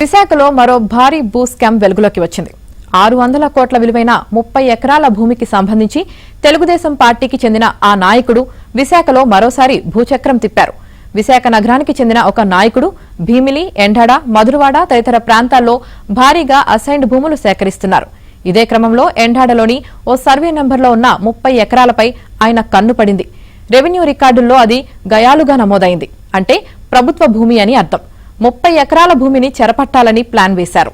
విశాఖలో మరో భారీ భూ స్కామ్ వెలుగులోకి వచ్చింది. 600 కోట్ల విలువైన 30 ఎకరాల భూమికి సంబంధించి తెలుగుదేశం పార్టీకి చెందిన ఆ నాయకుడు విశాఖలో మరోసారి భూచక్రం తిప్పారు. విశాఖ నగరానికి చెందిన ఒక నాయకుడు భీమిలి, ఎండాడ, మధురవాడ తదితర ప్రాంతాల్లో భారీగా అసైన్డ్ భూములు సేకరిస్తున్నారు. ఇదే క్రమంలో ఎండాడలోని ఓ సర్వే నెంబర్లో ఉన్న 30 ఎకరాలపై ఆయన కన్ను పడింది. రెవెన్యూ రికార్డుల్లో అది గయాలుగా నమోదైంది. అంటే ప్రభుత్వ భూమి అని అర్థం. 30 ఎకరాల భూమిని చెరపట్టాలని ప్లాన్ వేశారు.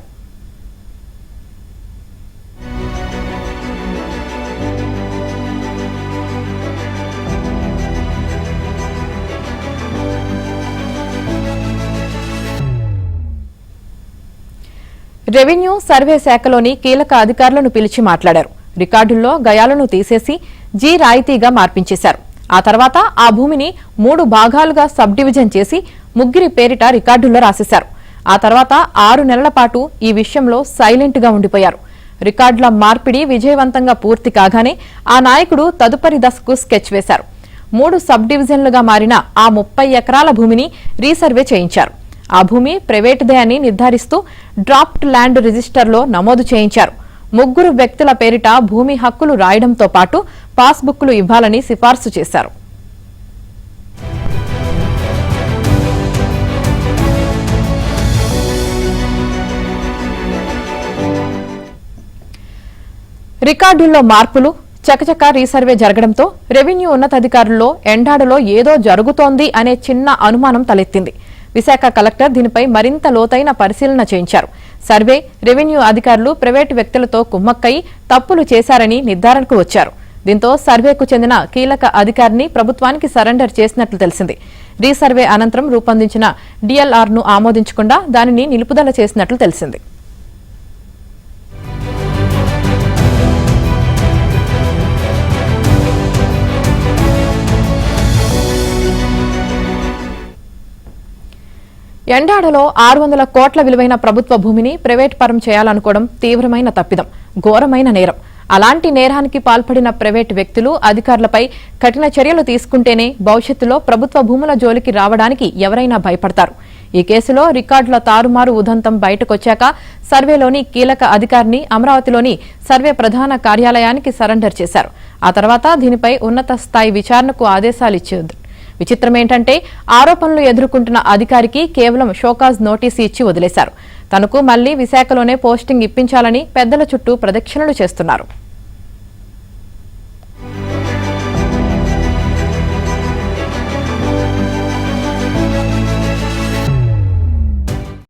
రెవెన్యూ సర్వే శాఖలోని కీలక అధికారులను పిలిచి మాట్లాడారు. రికార్డుల్లో గయాలను తీసేసి జీ రాయితీగా మార్పించేశారు. ఆ తర్వాత ఆ భూమిని 3 భాగాలుగా సబ్ డివిజన్ చేసి ముగ్గురి పేరిట రికార్డుల్లో రాసేశారు. ఆ తర్వాత 6 నెలల పాటు ఈ విషయంలో సైలెంట్ గా ఉండిపోయారు. రికార్డుల మార్పిడి విజయవంతంగా పూర్తి కాగానే ఆ నాయకుడు తదుపరి దశకు స్కెచ్ వేశారు. 3 సబ్ డివిజన్లుగా మారిన ఆ 30 ఎకరాల భూమిని రీసర్వే చేయించారు. ఆ భూమి ప్రైవేటుదే అని నిర్ధారిస్తూ డ్రాఫ్ట్ ల్యాండ్ రిజిస్టర్లో నమోదు చేయించారు. 3 వ్యక్తుల పేరిట భూమి హక్కులు రాయడంతో పాటు పాస్బుక్లు ఇవ్వాలని సిఫార్సు చేశారు. రికార్డుల్లో మార్పులు, చకచక రీసర్వే జరగడంతో రెవెన్యూ ఉన్నతాధికారుల్లో ఎండాడలో ఏదో జరుగుతోంది అనే చిన్న అనుమానం తలెత్తింది. విశాఖ కలెక్టర్ దీనిపై మరింత లోతైన పరిశీలన చేయించారు. సర్వే, రెవెన్యూ అధికారులు ప్రైవేటు వ్యక్తులతో కుమ్మక్కై తప్పులు చేశారని నిర్ధారణకు వచ్చారు. దీంతో సర్వేకు చెందిన కీలక అధికారిని ప్రభుత్వానికి సరెండర్ చేసినట్లు తెలిసింది. రీసర్వే అనంతరం రూపొందించిన డిఎల్ఆర్ను ఆమోదించకుండా దానిని నిలుపుదల చేసినట్లు తెలిసింది. ఎండాడలో 600 కోట్ల విలువైన ప్రభుత్వ భూమిని ప్రైవేట్ పరం చేయాలనుకోవడం తీవ్రమైన తప్పిదం, ఘోరమైన నేరం. అలాంటి నేరానికి పాల్పడిన ప్రైవేటు వ్యక్తులు, అధికారులపై కఠిన చర్యలు తీసుకుంటేనే భవిష్యత్తులో ప్రభుత్వ భూముల జోలికి రావడానికి ఎవరైనా భయపడతారు. ఈ కేసులో రికార్డుల తారుమారు ఉదంతం బయటకొచ్చాక సర్వేలోని కీలక అధికారిని అమరావతిలోని సర్వే ప్రధాన కార్యాలయానికి సరెండర్ చేశారు. ఆ తర్వాత దీనిపై ఉన్నత స్థాయి విచారణకు ఆదేశాలిచ్చారు. విచిత్రమేంటంటే ఆరోపణలు ఎదుర్కొంటున్న అధికారికి కేవలం షోకాజ్ నోటీసు ఇచ్చి వదిలేశారు. తనకు మళ్లీ విశాఖలోనే పోస్టింగ్ ఇప్పించాలని పెద్దల చుట్టూ ప్రదక్షిణలు చేస్తున్నారు.